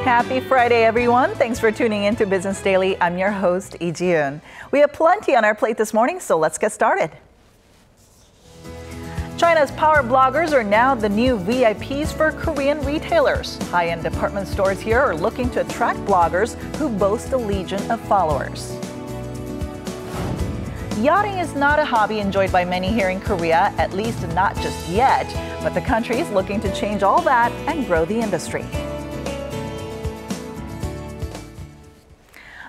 Happy Friday, everyone. Thanks for tuning in to Business Daily. I'm your host, Lee Ji-eun. We have plenty on our plate this morning, so let's get started. China's power bloggers are now the new VIPs for Korean retailers. High-end department stores here are looking to attract bloggers who boast a legion of followers. Yachting is not a hobby enjoyed by many here in Korea, at least not just yet. But the country is looking to change all that and grow the industry.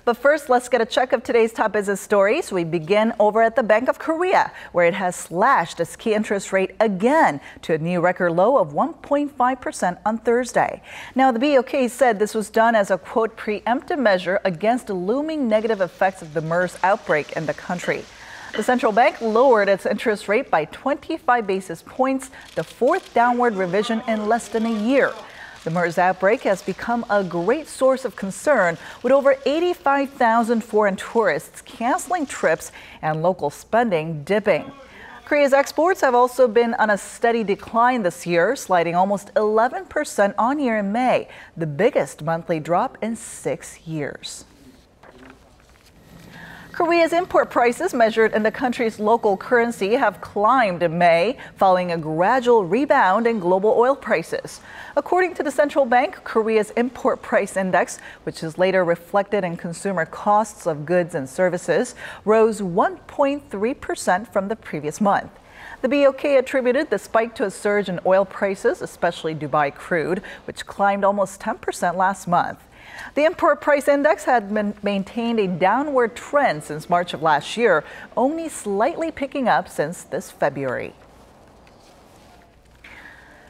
But first, let's get a check of today's top business stories. We begin over at the Bank of Korea, where it has slashed its key interest rate again to a new record low of 1.5% on Thursday. Now, the BOK said this was done as a, quote, preemptive measure against the looming negative effects of the MERS outbreak in the country. The central bank lowered its interest rate by 25 basis points, the fourth downward revision in less than a year. The MERS outbreak has become a great source of concern, with over 85,000 foreign tourists canceling trips and local spending dipping. Korea's exports have also been on a steady decline this year, sliding almost 11% on year in May, the biggest monthly drop in 6 years. Korea's import prices measured in the country's local currency have climbed in May, following a gradual rebound in global oil prices. According to the central bank, Korea's import price index, which is later reflected in consumer costs of goods and services, rose 1.3% from the previous month. The BOK attributed the spike to a surge in oil prices, especially Dubai crude, which climbed almost 10% last month. The import price index had maintained a downward trend since March of last year, only slightly picking up since this February.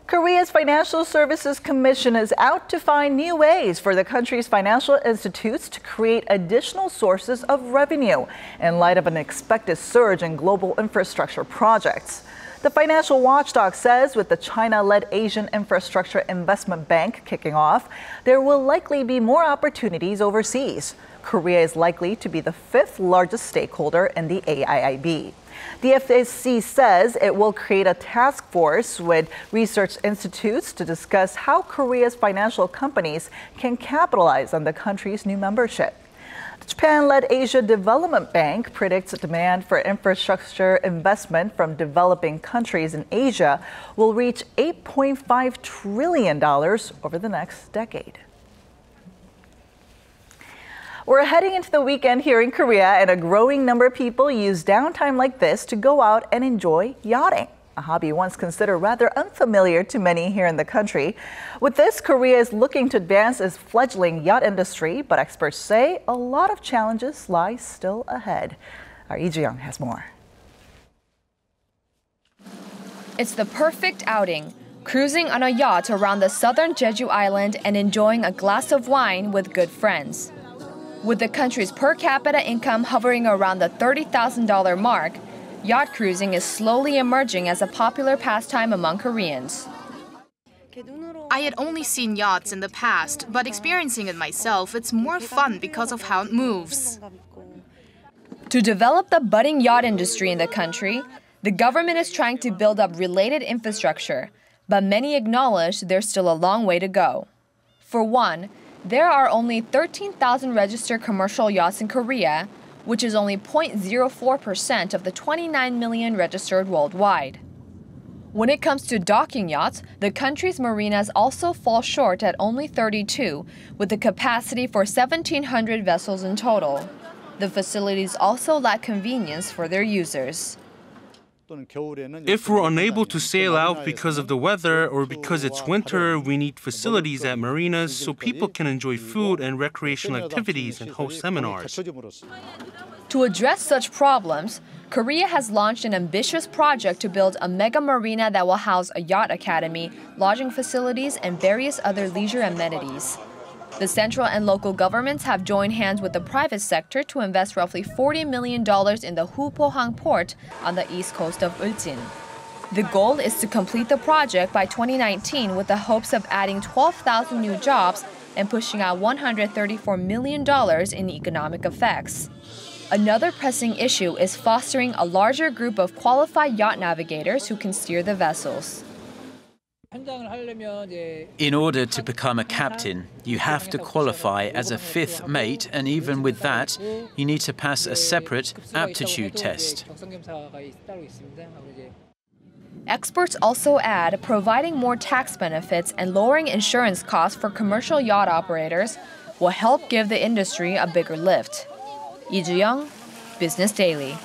Korea's Financial Services Commission is out to find new ways for the country's financial institutes to create additional sources of revenue in light of an expected surge in global infrastructure projects. The financial watchdog says with the China-led Asian Infrastructure Investment Bank kicking off, there will likely be more opportunities overseas. Korea is likely to be the fifth largest stakeholder in the AIIB. The FSC says it will create a task force with research institutes to discuss how Korea's financial companies can capitalize on the country's new membership. The Japan-led Asia Development Bank predicts demand for infrastructure investment from developing countries in Asia will reach $8.5 trillion over the next decade. We're heading into the weekend here in Korea, and a growing number of people use downtime like this to go out and enjoy yachting, a hobby once considered rather unfamiliar to many here in the country. With this, Korea is looking to advance its fledgling yacht industry, but experts say a lot of challenges lie still ahead. Our Lee Ji-young has more. It's the perfect outing, cruising on a yacht around the southern Jeju Island and enjoying a glass of wine with good friends. With the country's per capita income hovering around the $30,000 mark, yacht cruising is slowly emerging as a popular pastime among Koreans. I had only seen yachts in the past, but experiencing it myself, it's more fun because of how it moves. To develop the budding yacht industry in the country, the government is trying to build up related infrastructure, but many acknowledge there's still a long way to go. For one, there are only 13,000 registered commercial yachts in Korea, which is only 0.04% of the 29 million registered worldwide. When it comes to docking yachts, the country's marinas also fall short at only 32, with a capacity for 1,700 vessels in total. The facilities also lack convenience for their users. If we're unable to sail out because of the weather or because it's winter, we need facilities at marinas so people can enjoy food and recreational activities and host seminars. To address such problems, Korea has launched an ambitious project to build a mega marina that will house a yacht academy, lodging facilities, and various other leisure amenities. The central and local governments have joined hands with the private sector to invest roughly $40 million in the Hupohang port on the east coast of Ulsan. The goal is to complete the project by 2019 with the hopes of adding 12,000 new jobs and pushing out $134 million in economic effects. Another pressing issue is fostering a larger group of qualified yacht navigators who can steer the vessels. In order to become a captain, you have to qualify as a fifth mate, and even with that, you need to pass a separate aptitude test. Experts also add providing more tax benefits and lowering insurance costs for commercial yacht operators will help give the industry a bigger lift. Lee Ju-young, Business Daily.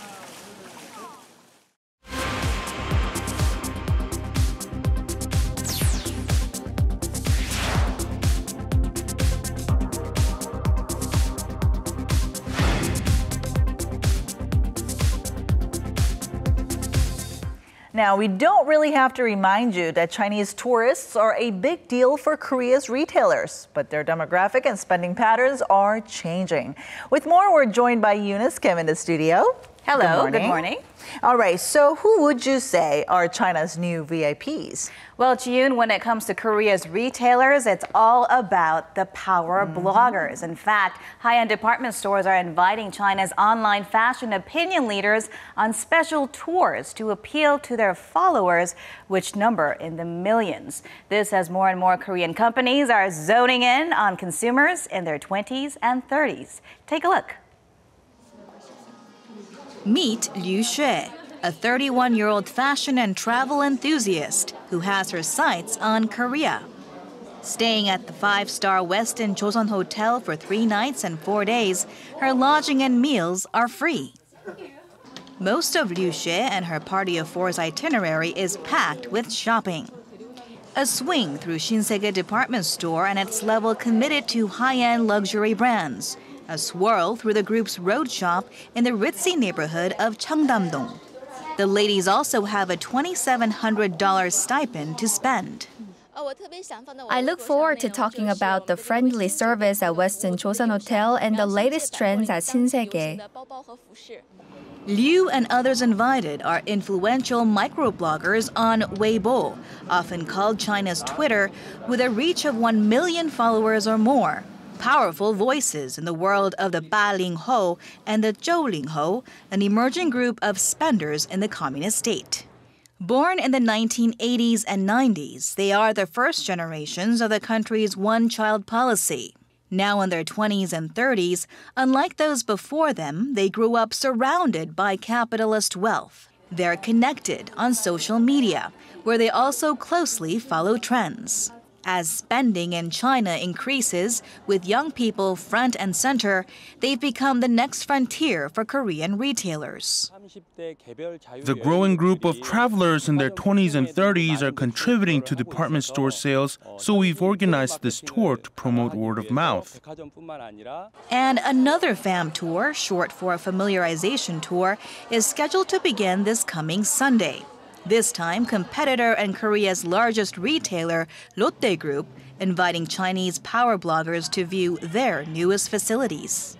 Now, we don't really have to remind you that Chinese tourists are a big deal for Korea's retailers, but their demographic and spending patterns are changing. With more, we're joined by Eunice Kim in the studio. Hello, good morning. All right, so who would you say are China's new VIPs? Well, Ji-yoon, when it comes to Korea's retailers, it's all about the power bloggers. In fact, high-end department stores are inviting China's online fashion opinion leaders on special tours to appeal to their followers, which number in the millions. This as more and more Korean companies are zoning in on consumers in their 20s and 30s. Take a look. Meet Liu Xue, a 31-year-old fashion and travel enthusiast who has her sights on Korea. Staying at the 5-star Westin Joseon Hotel for 3 nights and 4 days, her lodging and meals are free. Most of Liu Xue and her party of 4's itinerary is packed with shopping. A swing through Shinsegae department store and its level committed to high-end luxury brands. A swirl through the group's road shop in the ritzy neighborhood of Cheongdam-dong. The ladies also have a $2,700 stipend to spend. I look forward to talking about the friendly service at Westin Joseon Hotel and the latest trends at Shinsegae. Liu and others invited are influential microbloggers on Weibo, often called China's Twitter, with a reach of 1 million followers or more. Powerful voices in the world of the Baring허우 and the Zhoulinghou, an emerging group of spenders in the communist state. Born in the 1980s and 90s, they are the first generations of the country's one-child policy. Now in their 20s and 30s, unlike those before them, they grew up surrounded by capitalist wealth. They're connected on social media, where they also closely follow trends. As spending in China increases, with young people front and center, they've become the next frontier for Korean retailers. The growing group of travelers in their 20s and 30s are contributing to department store sales, so we've organized this tour to promote word of mouth. And another FAM tour, short for a familiarization tour, is scheduled to begin this coming Sunday. This time, competitor and Korea's largest retailer, Lotte Group, inviting Chinese power bloggers to view their newest facilities.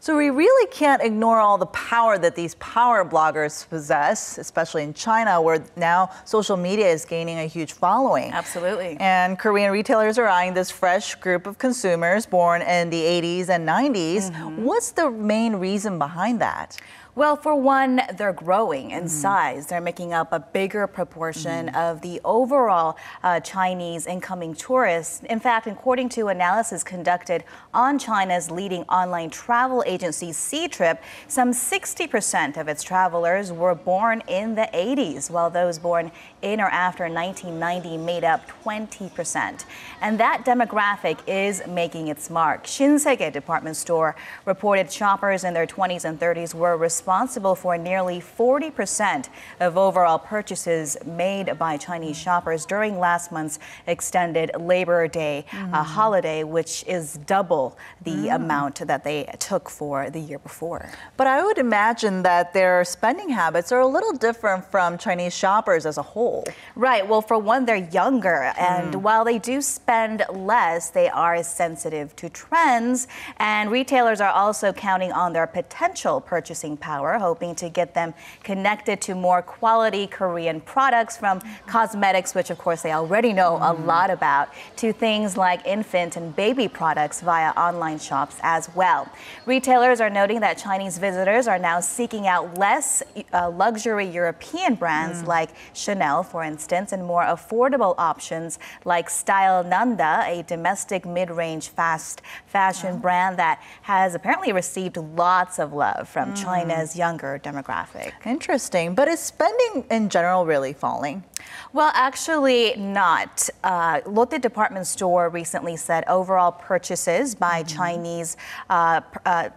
So we really can't ignore all the power that these power bloggers possess, especially in China, where now social media is gaining a huge following. Absolutely. And Korean retailers are eyeing this fresh group of consumers born in the 80s and 90s. What's the main reason behind that? Well, for one, they're growing in size. They're making up a bigger proportion of the overall Chinese incoming tourists. In fact, according to analysis conducted on China's leading online travel agency, Ctrip, some 60% of its travelers were born in the 80s, while those born in or after 1990 made up 20%. And that demographic is making its mark. Shinsegae department store reported shoppers in their 20s and 30s were responsible for nearly 40% of overall purchases made by Chinese shoppers during last month's extended Labor Day holiday, which is double the amount that they took for the year before. But I would imagine that their spending habits are a little different from Chinese shoppers as a whole. Right. Well, for one, they're younger, and while they do spend less, they are sensitive to trends, and retailers are also counting on their potential purchasing power power, hoping to get them connected to more quality Korean products, from cosmetics, which of course they already know a lot about, to things like infant and baby products via online shops as well. Retailers are noting that Chinese visitors are now seeking out less luxury European brands like Chanel, for instance, and more affordable options like Style Nanda, a domestic mid-range fast fashion brand that has apparently received lots of love from China's younger demographic. Interesting. But is spending in general really falling? Well, actually not. Lotte Department Store recently said overall purchases by Chinese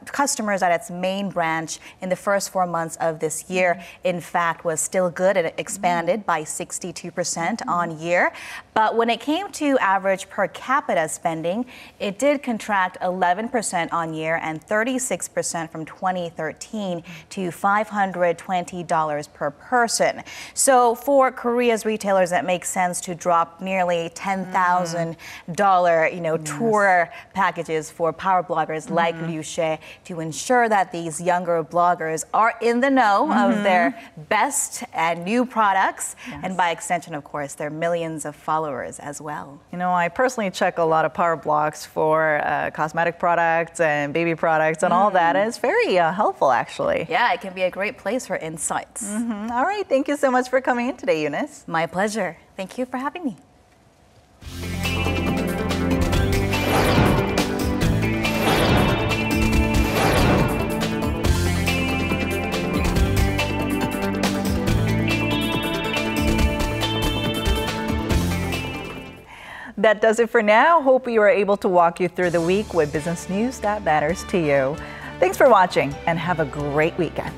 customers at its main branch in the first 4 months of this year, in fact, was still good. It expanded by 62% on year. But when it came to average per capita spending, it did contract 11% on year and 36% from 2013 to $520 per person. So for Korea's retailers, that makes sense to drop nearly $10,000, tour packages for power bloggers like Liu She to ensure that these younger bloggers are in the know of their best and new products, and by extension, of course, their millions of followers as well. I personally check a lot of power blogs for cosmetic products and baby products and all that, and it's very helpful, actually. Yeah, it can be a great place for insights. All right, thank you so much for coming in today, Eunice. My pleasure. Thank you for having me. That does it for now. Hope we were able to walk you through the week with business news that matters to you. Thanks for watching and have a great weekend.